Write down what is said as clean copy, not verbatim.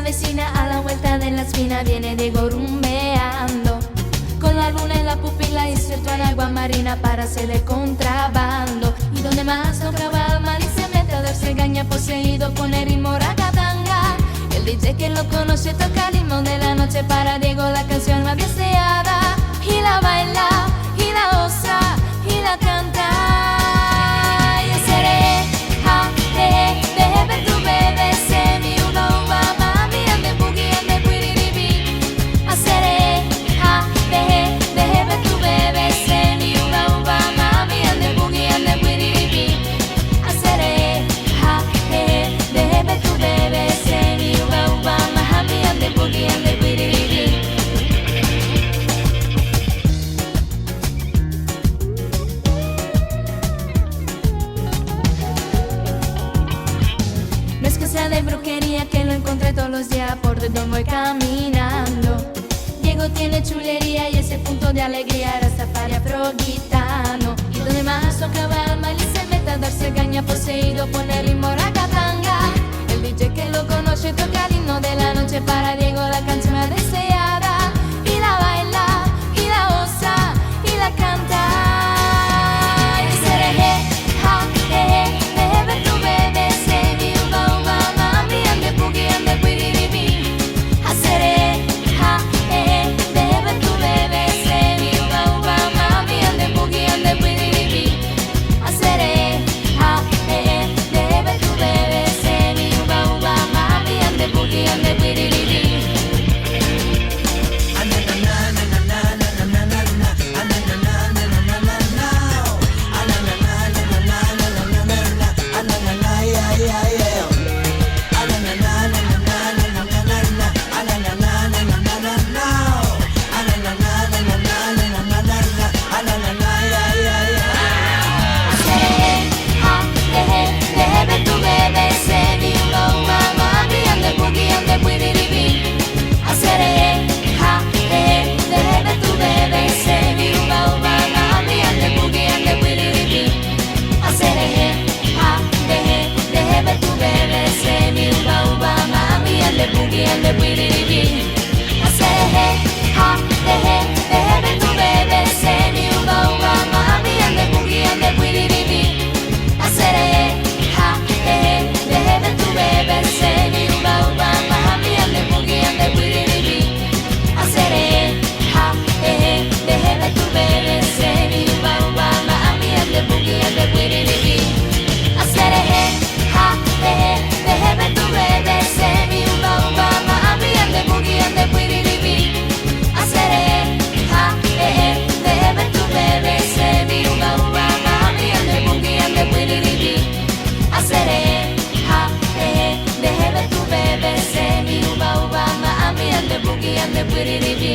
avecina a la vuelta de la esquina, viene Diego rumbeando, con la luna en la pupila inserto en agua marina para hacer el contrabando. Y donde más tocaba el mal y se mete a darse gaña, poseído por el ritmo ragatanga. El DJ que lo conoce toca el ritmo de la noche para Diego, la canción más deseada. Y la baila, y la goza, y la canta. Y seré, ja, deje ver tu bebé, se mi uva, uva, mami, ande boogie, ande guiriribi. Haceré, ja, deje ver tu bebé, se mi uva, uva, mami, ande boogie, ande guiriribi. Haceré, ja, deje ver tu bebé, se mi uva, uva, mami, ande boogie, ande guiriribi. No es que sea de brujería que lo encontré todos los días por donde voy caminando. Diego tiene chulería y ese punto de alegría era safari afro-gitano. Y donde más tocaba el mal y se mete a darse gaña, poseído por el ritmo ragatanga. El DJ que lo conoce toca el himno de la noche para Diego, la canción más deseada. Y la baila, y la goza, y la canta. Y seré, ja, deje ver tu bebé, se mi uva, uva, mami, ande boogie, ande guiriribi. Haceré, ja, deje ver tu bebé, se mi uva, uva, mami, ande boogie, ande guiriribi. Haceré, ja, deje ver tu bebé, se mi uva, uva, mami, ande boogie, ande guiriribi. Deje ver tu bebé, se mi uva, uva, mami, ande boogie, ande guiriribi. Haceré, ja, deje ver tu bebé, se mi uva, uva, mami, ande boogie, ande guiriribi. Haceré, ja, deje ver tu bebé, se mi uva, uva, mami, ande boogie, ande guiriribi. Haceré, ja, deje ver tu bebé, se mi uva, uva, mami, ande boogie, ande guiriribi. Haceré, ja, deje ver tu bebé, se mi uva, uva, mami, ande boogie, ande guiriribi. Haceré, ja, deje ver tu bebé, se mi uva, uva, mami, ande boogie, ande guiriribi. Haceré, ja, deje ver tu bebé, se mi uva, uva, mami, ande boogie, ande guiriribi. Haceré, ja, deje ver tu bebé, se mi uva, uva, mami, ande boogie, ande guiriribi. Haceré, ja, deje ver tu bebé, se mi uva, uva, mami, ande boogie, ande guiriribi.